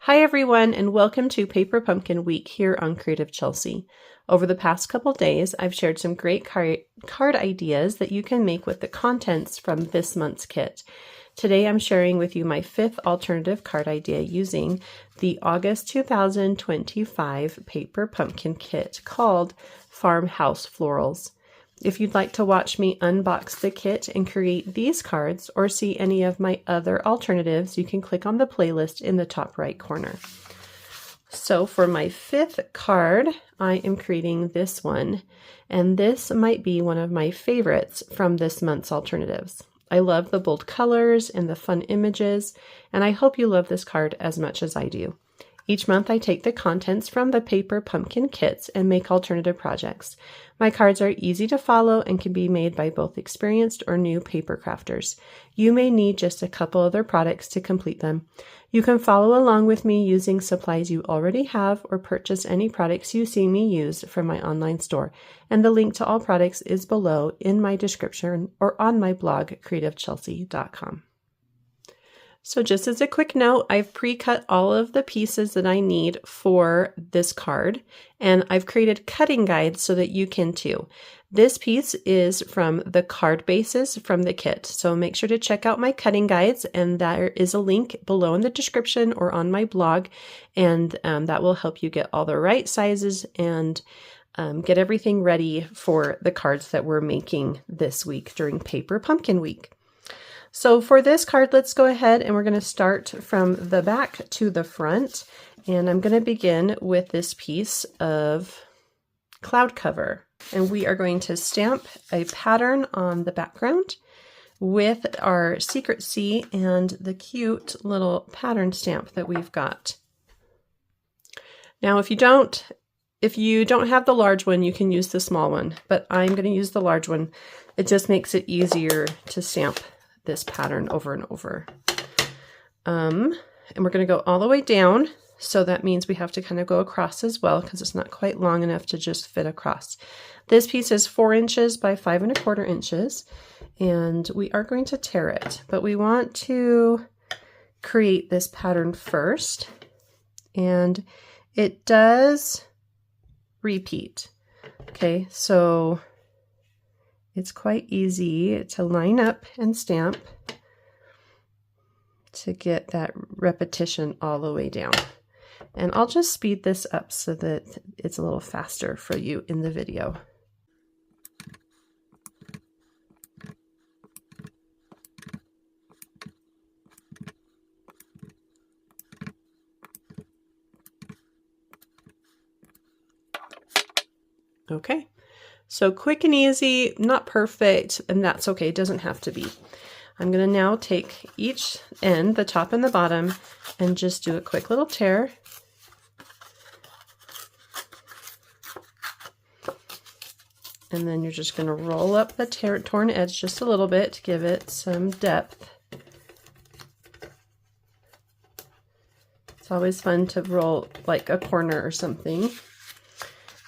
Hi everyone, and welcome to Paper Pumpkin Week here on Creative Chelsey. Over the past couple days, I've shared some great card ideas that you can make with the contents from this month's kit. Today I'm sharing with you my fifth alternative card idea using the August 2025 Paper Pumpkin Kit called Farmhouse Florals. If you'd like to watch me unbox the kit and create these cards or see any of my other alternatives, you can click on the playlist in the top right corner. So for my fifth card, I am creating this one, and this might be one of my favorites from this month's alternatives. I love the bold colors and the fun images, and I hope you love this card as much as I do. Each month I take the contents from the Paper Pumpkin kits and make alternative projects. My cards are easy to follow and can be made by both experienced or new paper crafters. You may need just a couple other products to complete them. You can follow along with me using supplies you already have or purchase any products you see me use from my online store. And the link to all products is below in my description or on my blog, creativechelsey.com. So just as a quick note, I've pre-cut all of the pieces that I need for this card, and I've created cutting guides so that you can too. This piece is from the card bases from the kit, so make sure to check out my cutting guides, and there is a link below in the description or on my blog, and that will help you get all the right sizes and get everything ready for the cards that we're making this week during Paper Pumpkin Week. So for this card, let's go ahead and we're going to start from the back to the front. And I'm going to begin with this piece of cloud cover. And we are going to stamp a pattern on the background with our Secret C and the cute little pattern stamp that we've got. Now, if you don't have the large one, you can use the small one, but I'm going to use the large one. It just makes it easier to stamp this pattern over and over. And we're going to go all the way down. So that means we have to kind of go across as well because it's not quite long enough to just fit across. This piece is 4 inches by 5 1/4 inches, and we are going to tear it, but we want to create this pattern first, and it does repeat. Okay, so it's quite easy to line up and stamp to get that repetition all the way down. And I'll just speed this up so that it's a little faster for you in the video. Okay. So quick and easy, not perfect, and that's okay. It doesn't have to be. I'm going to now take each end, the top and the bottom, and just do a quick little tear. And then you're just going to roll up the torn edge just a little bit to give it some depth. It's always fun to roll like a corner or something.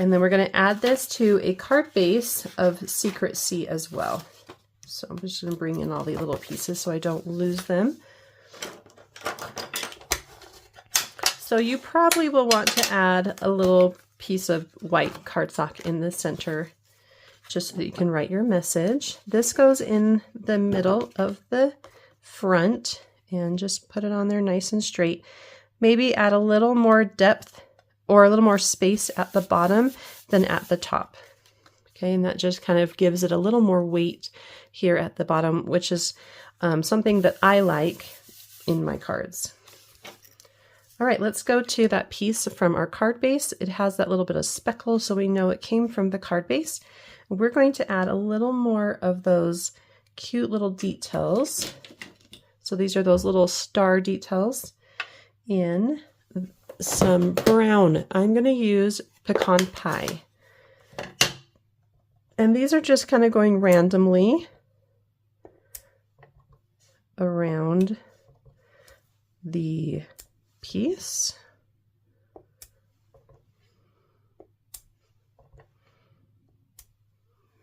And then we're going to add this to a card base of Secret C as well. So I'm just going to bring in all the little pieces so I don't lose them. So you probably will want to add a little piece of white cardstock in the center just so that you can write your message. This goes in the middle of the front, and just put it on there nice and straight. Maybe add a little more depth or a little more space at the bottom than at the top. Okay, and that just kind of gives it a little more weight here at the bottom, which is something that I like in my cards. All right, let's go to that piece from our card base. It has that little bit of speckle, so we know it came from the card base. We're going to add a little more of those cute little details. So these are those little star details in some brown. I'm going to use pecan pie. And these are just kind of going randomly around the piece.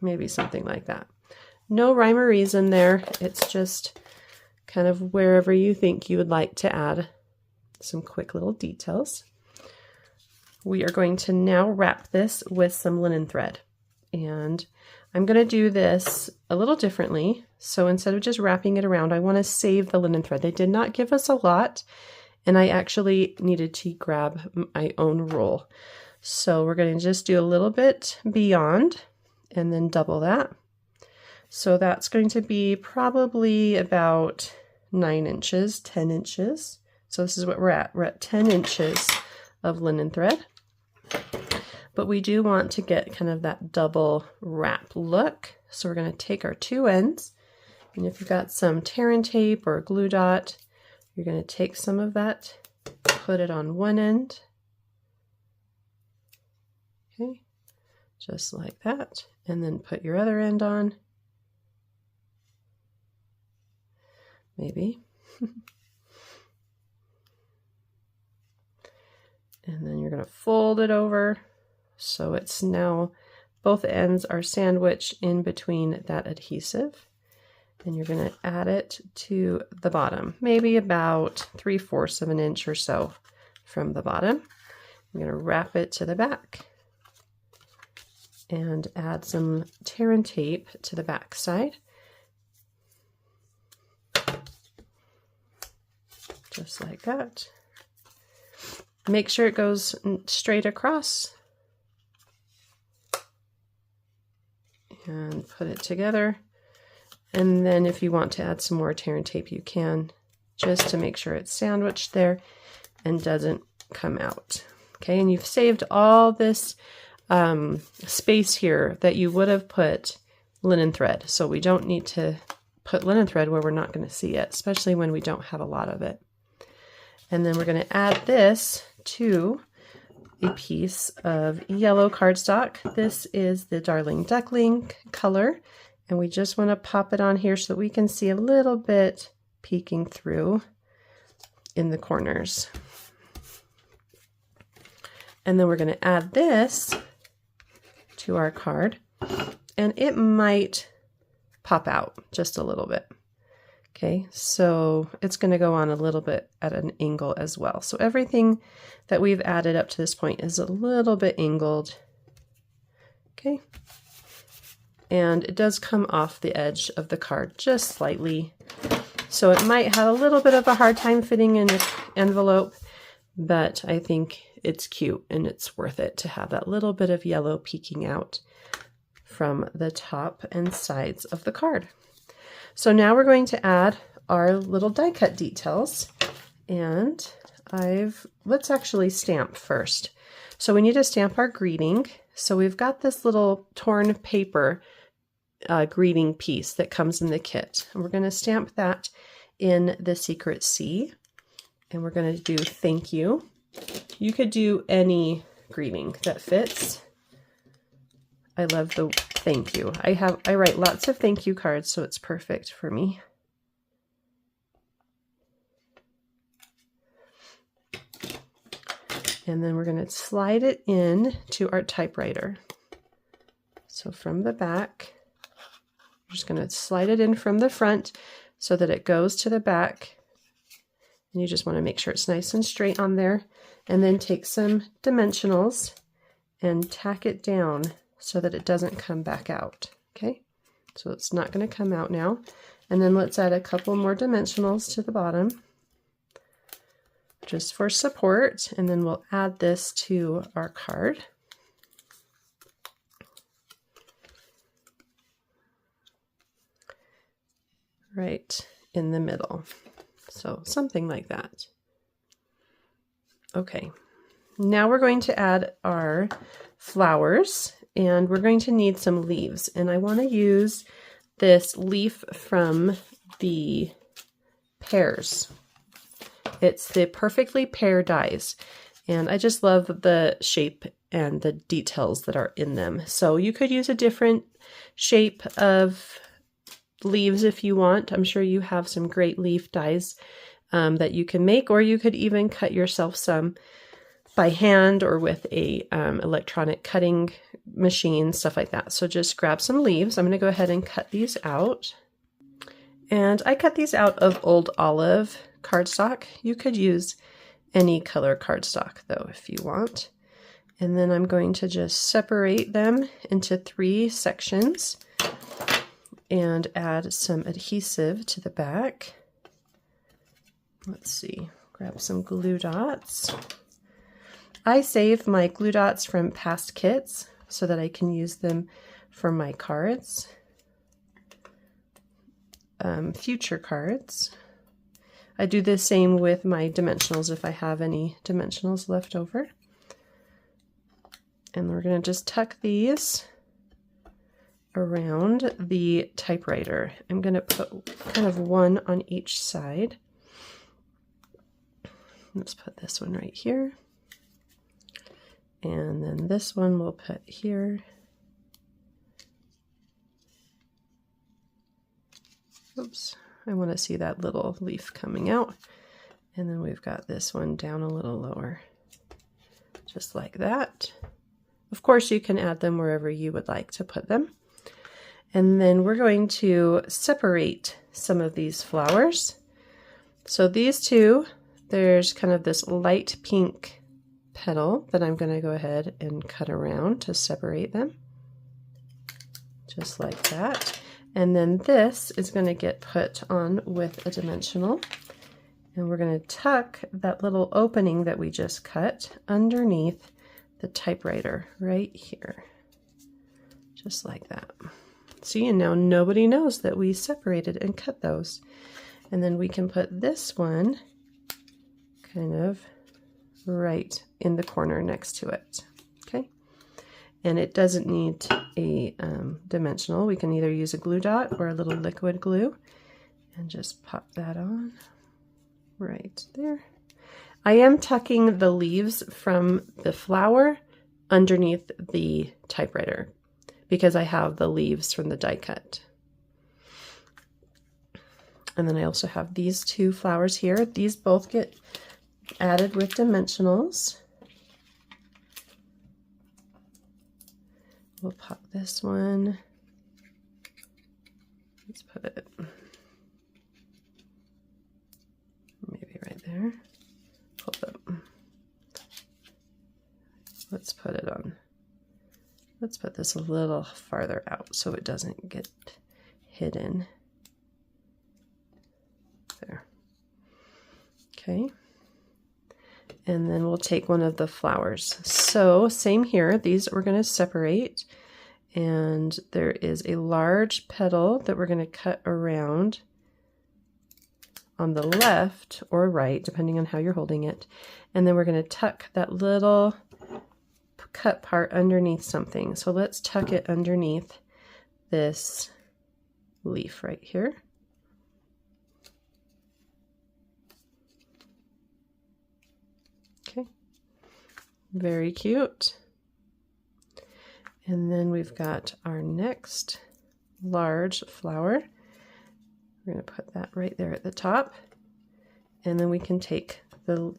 Maybe something like that. No rhyme or reason there. It's just kind of wherever you think you would like to add some quick little details. We are going to now wrap this with some linen thread. And I'm going to do this a little differently. So instead of just wrapping it around, I want to save the linen thread. They did not give us a lot, and I actually needed to grab my own roll. So we're going to just do a little bit beyond and then double that. So that's going to be probably about 9 inches, 10 inches. So this is what we're at. We're at 10 inches of linen thread. But we do want to get kind of that double wrap look. So we're going to take our 2 ends, and if you've got some tear and tape or glue dot, you're going to take some of that, put it on one end. Okay, just like that. And then put your other end on. Maybe. And then you're going to fold it over. So it's now both ends are sandwiched in between that adhesive, and you're going to add it to the bottom, maybe about 3/4 of an inch or so from the bottom. I'm going to wrap it to the back and add some tear and tape to the back side. Just like that. Make sure it goes straight across. And put it together. And then if you want to add some more tear and tape, you can, just to make sure it's sandwiched there and doesn't come out. Okay, and you've saved all this space here that you would have put linen thread. So we don't need to put linen thread where we're not going to see it, especially when we don't have a lot of it. And then we're going to add this to a piece of yellow cardstock. This is the Darling Duckling color, and we just want to pop it on here so that we can see a little bit peeking through in the corners. And then we're going to add this to our card, and it might pop out just a little bit. Okay, so it's going to go on a little bit at an angle as well. So everything that we've added up to this point is a little bit angled. Okay, and it does come off the edge of the card just slightly. So it might have a little bit of a hard time fitting in an envelope, but I think it's cute and it's worth it to have that little bit of yellow peeking out from the top and sides of the card. So now we're going to add our little die cut details, and let's actually stamp first. So we need to stamp our greeting. So we've got this little torn paper greeting piece that comes in the kit, and we're going to stamp that in the secret C, and we're going to do thank you. You could do any greeting that fits. I love the thank you. I write lots of thank you cards, so it's perfect for me. And then we're going to slide it in to our typewriter. So from the back, we're just going to slide it in from the front so that it goes to the back. And you just want to make sure it's nice and straight on there. And then take some dimensionals and tack it down so that it doesn't come back out. Okay, so it's not going to come out now. And then let's add a couple more dimensionals to the bottom just for support, and then we'll add this to our card. Right in the middle. So something like that. Okay, now we're going to add our flowers, and we're going to need some leaves, and I want to use this leaf from the pears. It's the Perfectly Pear dies, and I just love the shape and the details that are in them. So you could use a different shape of leaves if you want. I'm sure you have some great leaf dies that you can make, or you could even cut yourself some by hand or with a electronic cutting machine, stuff like that. So just grab some leaves. I'm going to go ahead and cut these out. And I cut these out of Old Olive cardstock. You could use any color cardstock though if you want. And then I'm going to just separate them into 3 sections and add some adhesive to the back. Let's see, grab some glue dots. I save my glue dots from past kits so that I can use them for my cards, future cards. I do the same with my dimensionals if I have any dimensionals left over. And we're going to just tuck these around the typewriter. I'm going to put kind of one on each side. Let's put this one right here. And then this one we'll put here. Oops, I want to see that little leaf coming out. And then we've got this one down a little lower, just like that. Of course, you can add them wherever you would like to put them. And then we're going to separate some of these flowers. So these two, there's kind of this light pink petal that I'm going to go ahead and cut around to separate them, just like that. And then this is going to get put on with a dimensional. And we're going to tuck that little opening that we just cut underneath the typewriter right here, just like that. See, and now nobody knows that we separated and cut those. And then we can put this one kind of right in the corner next to it. Okay, and it doesn't need a dimensional. We can either use a glue dot or a little liquid glue and just pop that on right there. I am tucking the leaves from the flower underneath the typewriter because I have the leaves from the die cut. And then I also have these 2 flowers here. These both get added with dimensionals. We'll pop this one. Let's put it maybe right there. Hold up. Let's put it on. Let's put this a little farther out so it doesn't get hidden. There. Okay. And then we'll take one of the flowers. So same here, these we're going to separate. And there is a large petal that we're going to cut around on the left or right, depending on how you're holding it. And then we're going to tuck that little cut part underneath something. So let's tuck it underneath this leaf right here. Okay, very cute. And then we've got our next large flower. We're going to put that right there at the top. And then we can take the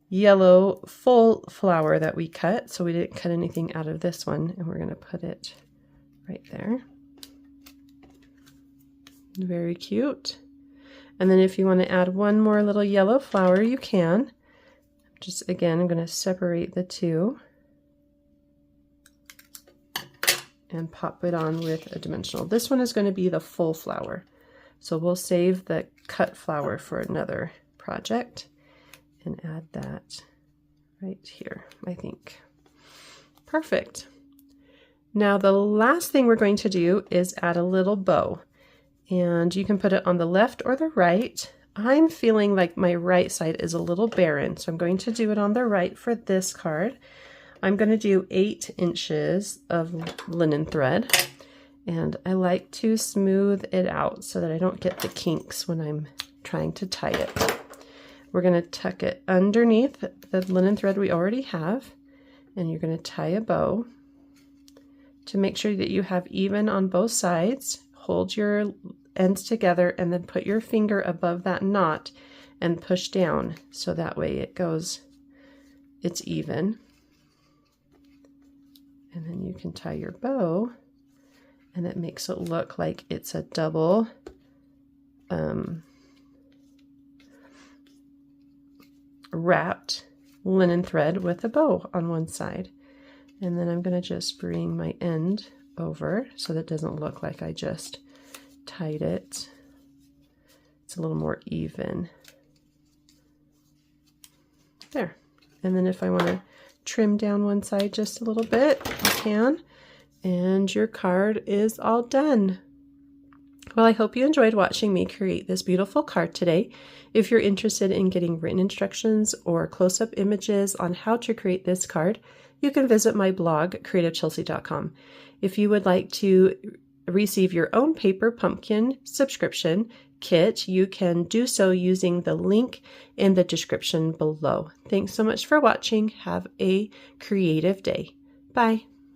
yellow full flower that we cut. So we didn't cut anything out of this one. And we're going to put it right there. Very cute. And then if you want to add one more little yellow flower, you can. Just again, I'm going to separate the 2. And pop it on with a dimensional. This one is going to be the full flower. So we'll save the cut flower for another project and add that right here, I think. Perfect. Now the last thing we're going to do is add a little bow. And you can put it on the left or the right. I'm feeling like my right side is a little barren, so I'm going to do it on the right for this card. I'm going to do 8 inches of linen thread, and I like to smooth it out so that I don't get the kinks when I'm trying to tie it. We're going to tuck it underneath the linen thread we already have, and you're going to tie a bow to make sure that you have even on both sides. Hold your ends together and then put your finger above that knot and push down so that way it's even. And then you can tie your bow, and it makes it look like it's a double wrapped linen thread with a bow on one side. And then I'm going to just bring my end over so that it doesn't look like I just tied it. It's a little more even. There. And then if I want to trim down one side just a little bit, you can. And your card is all done. Well, I hope you enjoyed watching me create this beautiful card today. If you're interested in getting written instructions or close-up images on how to create this card, you can visit my blog, creativechelsey.com. If you would like to receive your own paper pumpkin subscription kit, you can do so using the link in the description below. Thanks so much for watching. Have a creative day. Bye.